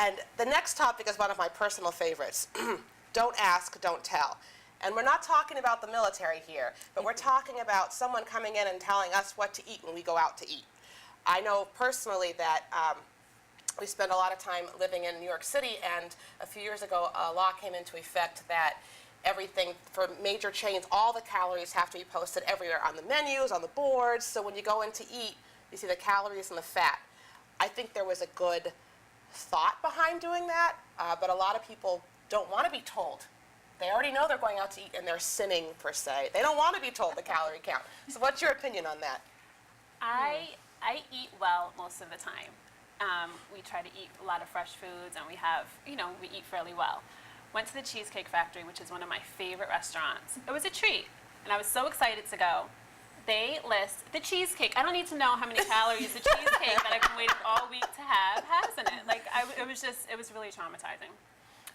And the next topic is one of my personal favorites. Don't ask, don't tell. And we're not talking about the military here, but we're talking about someone coming in and telling us what to eat when we go out to eat. I know personally that we spend a lot of time living in New York City, and a few years ago a law came into effect that everything for major chains, all the calories have to be posted everywhere on the menus, on the boards, so when you go in to eat, you see the calories and the fat. I think there was a good thought behind doing that, but a lot of people don't want to be told. They already know they're going out to eat and they're sinning, per se. They don't want to be told the calorie count. So what's your opinion on that? I eat well most of the time. We try to eat a lot of fresh foods, and we have, we eat fairly well. Went to the Cheesecake Factory, which is one of my favorite restaurants. It was a treat, and I was so excited to go. They list the cheesecake. I don't need to know how many calories the cheesecake that I've been waiting all week to have has in it. Like, it was really traumatizing.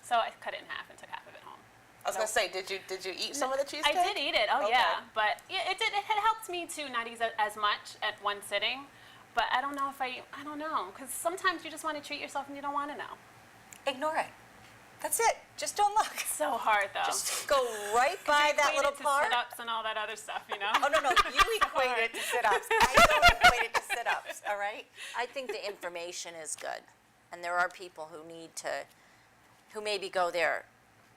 So I cut it in half and took half of it home. I was going to say, did you eat some of the cheesecake? I did eat it. Oh, okay. yeah. But it helped me to not eat as much at one sitting. But I don't know if I don't know. Because sometimes you just want to treat yourself and you don't want to know. Ignore it. That's it. Just don't look. It's so hard, though. Just go right by that little part. Sit-ups and all that other stuff, Oh, no, you equate it to sit-ups. I don't equate it to sit-ups, all right? I think the information is good. And there are people who maybe go there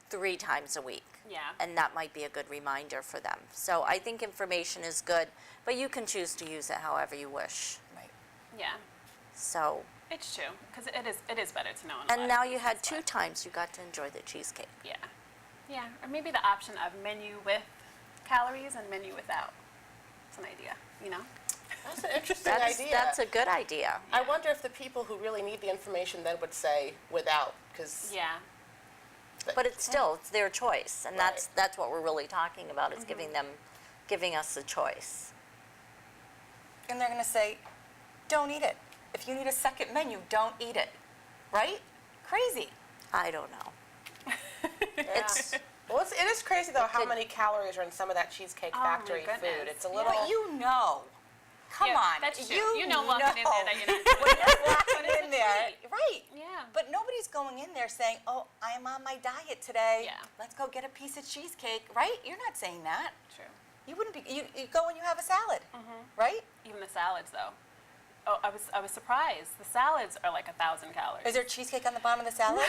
3 times a week. Yeah. And that might be a good reminder for them. So I think information is good, but you can choose to use it however you wish. Right. Yeah. So. It's true, because it is better to know. And now you had 2 times you got to enjoy the cheesecake. Yeah. Yeah, or maybe the option of menu with calories and menu without. It's an idea, That's an interesting idea. That's a good idea. I wonder if the people who really need the information then would say without, because... Yeah. But it's their choice, and Right. that's what we're really talking about, is giving us a choice. And they're going to say, don't eat it. If you need a second menu, don't eat it. Right? Crazy. I don't know. It's, well, it is crazy, though, how many calories are in some of that Cheesecake Factory food. It's a little... But you know. Come on. That's true. You know walking in there that you're not when you're walking in there. Right. Yeah. But nobody's going in there saying, oh, I am on my diet today. Yeah. Let's go get a piece of cheesecake. Right? You're not saying that. True. You wouldn't be. You go and you have a salad. Right? Even the salads, though. Oh, I was surprised. The salads are like 1,000 calories. Is there cheesecake on the bottom of the salad?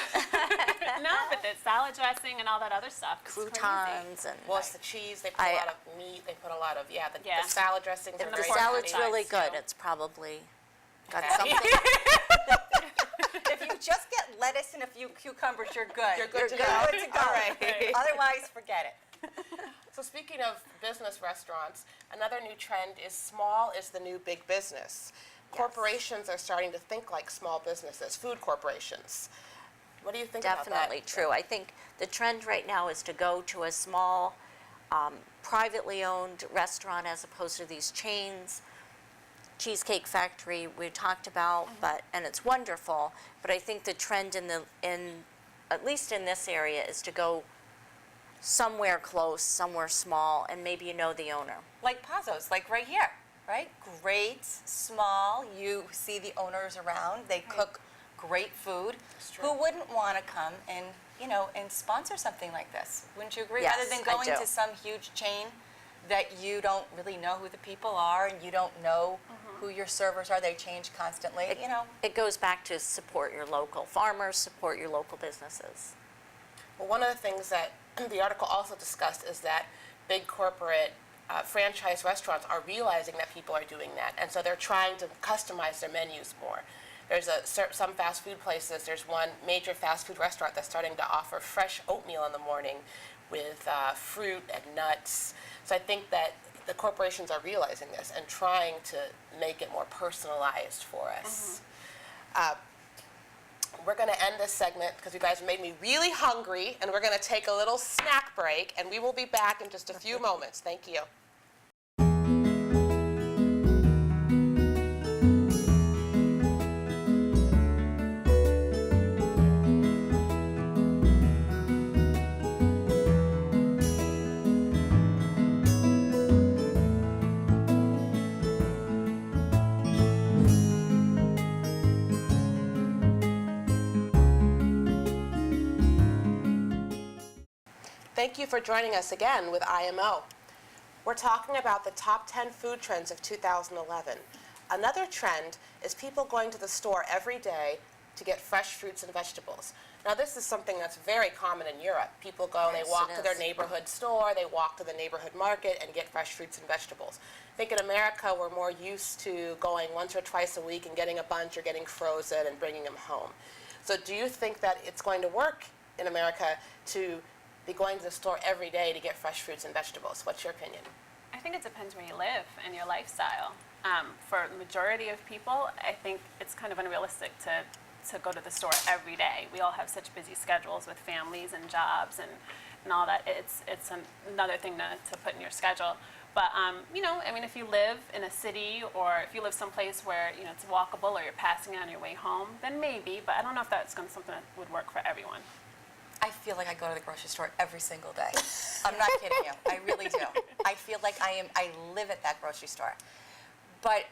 No, but the salad dressing and all that other stuff. Croutons and... Well, it's the cheese. They put a lot of meat. They put a lot of, the salad dressings are If the very salad's hearty. really good, it's probably got Fatty. something. If you just get lettuce and a few cucumbers, you're good. You're good to You're go. good to go. All right. Otherwise, forget it. So speaking of business restaurants, another new trend is small is the new big business. Corporations are starting to think like small businesses, food corporations. What do you think about that? Definitely true. I think the trend right now is to go to a small, privately owned restaurant as opposed to these chains. Cheesecake Factory we talked about, and it's wonderful. But I think the trend at least in this area, is to go somewhere close, somewhere small, and maybe you know the owner. Like Pazos, like right here, right? Great, small. You see the owners around. They cook great food. Who wouldn't want to come and, and sponsor something like this? Wouldn't you agree? Yes, Rather than I going do. to some huge chain that you don't really know who the people are and you don't know who your servers are. They change constantly, It goes back to support your local farmers, support your local businesses. Well, one of the things that the article also discussed is that big corporate franchise restaurants are realizing that people are doing that, and so they're trying to customize their menus more. There's some fast food places. There's one major fast food restaurant that's starting to offer fresh oatmeal in the morning with fruit and nuts. So I think that the corporations are realizing this and trying to make it more personalized for us. We're going to end this segment because you guys made me really hungry, and we're going to take a little snack break, and we will be back in just a few moments. Thank you. Thank you for joining us again with IMO. We're talking about the top 10 food trends of 2011. Another trend is people going to the store every day to get fresh fruits and vegetables. Now, this is something that's very common in Europe. People go, Yes, they walk it to their is. neighborhood store, they walk to the neighborhood market and get fresh fruits and vegetables. I think in America, we're more used to going once or twice a week and getting a bunch or getting frozen and bringing them home. So do you think that it's going to work in America to be going to the store every day to get fresh fruits and vegetables? What's your opinion? I think it depends where you live and your lifestyle. For the majority of people, I think it's kind of unrealistic to go to the store every day. We all have such busy schedules with families and jobs and all that. It's another thing to put in your schedule. But, you know, I mean, if you live in a city or if you live someplace where, you know, it's walkable or you're passing it on your way home, then maybe. But I don't know if that's something that would work for everyone. I feel like I go to the grocery store every single day. I'm not kidding you. I really do. I feel like I live at that grocery store. But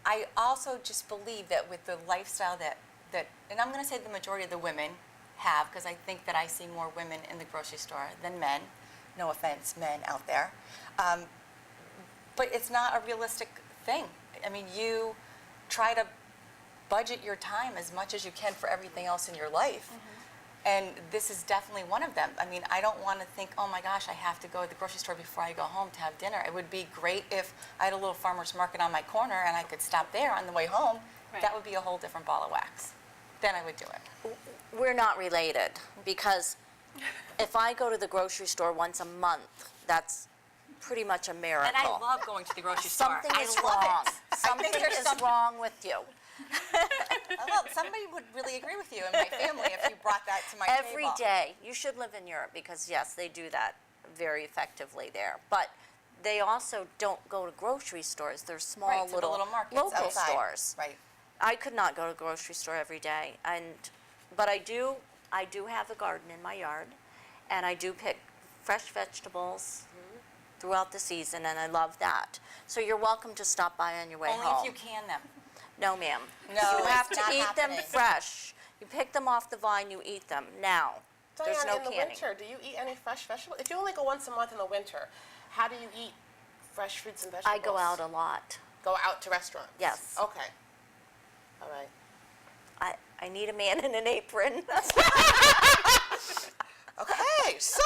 I also just believe that with the lifestyle that and I'm going to say the majority of the women have, because I think that I see more women in the grocery store than men. No offense, men out there. But it's not a realistic thing. I mean, you try to budget your time as much as you can for everything else in your life. And this is definitely one of them. I mean, I don't want to think, oh my gosh, I have to go to the grocery store before I go home to have dinner. It would be great if I had a little farmer's market on my corner and I could stop there on the way home. Right. That would be a whole different ball of wax. Then I would do it. We're not related, because if I go to the grocery store once a month, that's pretty much a miracle. And I love going to the grocery store. Something I is love wrong. it. Something there's is some- wrong with you. Well, somebody would really agree with you in my family if you brought that to my Every table. day. You should live in Europe, because yes, they do that very effectively there. But they also don't go to grocery stores. They're small Right, to the little, little markets local outside. stores. Right. I could not go to the grocery store every day, but I do have a garden in my yard, and I do pick fresh vegetables throughout the season, and I love that. So you're welcome to stop by on your way Only home. if you can them. No, ma'am. No, You have it's to not eat them happening. fresh. You pick them off the vine, you eat them. Now, there's Diane, no in the canning. winter, do you eat any fresh vegetables? If you only go once a month in the winter, how do you eat fresh fruits and vegetables? I go out a lot. Go out to restaurants? Yes. Okay. All right. I need a man in an apron. Okay, so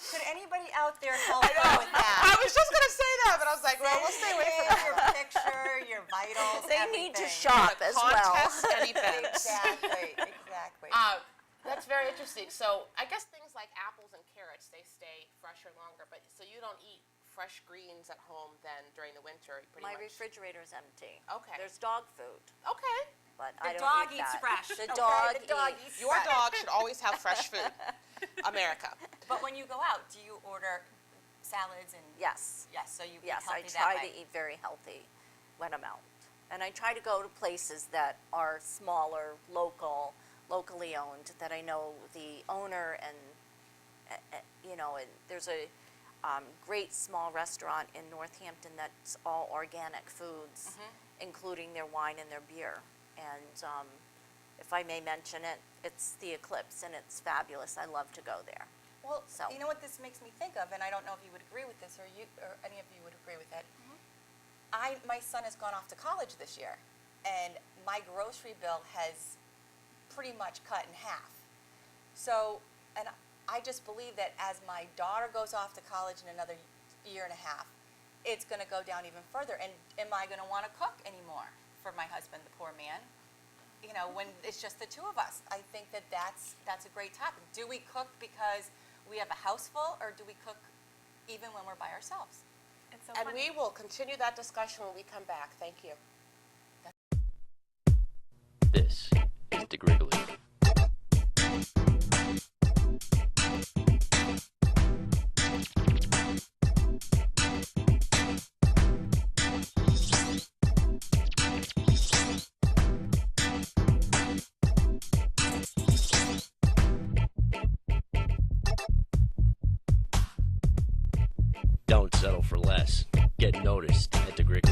Could anybody out there help out with that? I was just going to say that, but I was like, well, we'll stay away from that. Your picture, your vitals, They need to everything. shop as well. Contest any bets. Exactly. That's very interesting. So I guess things like apples and carrots, they stay fresher longer, but so you don't eat fresh greens at home then during the winter, pretty My much? refrigerator's empty. Okay. There's dog food, Okay. but The I don't dog eat eats that. fresh. The Okay, dog, the dog eats. eats Your dog should always have fresh food. America. But when you go out, do you order salads and? Yes. Yes, so you eat Yes, I healthy try that to way. eat very healthy when I'm out. And I try to go to places that are smaller, locally owned, that I know the owner and, you know, and there's a great small restaurant in Northampton that's all organic foods, including their wine and their beer. And if I may mention it, it's the Eclipse, and it's fabulous. I love to go there. Well, So- you know what this makes me think of, and I don't know if you would agree with this, or any of you would agree with it. My son has gone off to college this year, and my grocery bill has pretty much cut in half. So, and I just believe that as my daughter goes off to college in another year and a half, it's going to go down even further. And am I going to want to cook anymore for my husband, the poor man? You know, when it's just the two of us. I think that that's a great topic. Do we cook because we have a house full, or do we cook even when we're by ourselves? It's so And funny. we will continue that discussion when we come back. Thank you. This is the Griggly. Don't settle for less. Get noticed at the Griggly.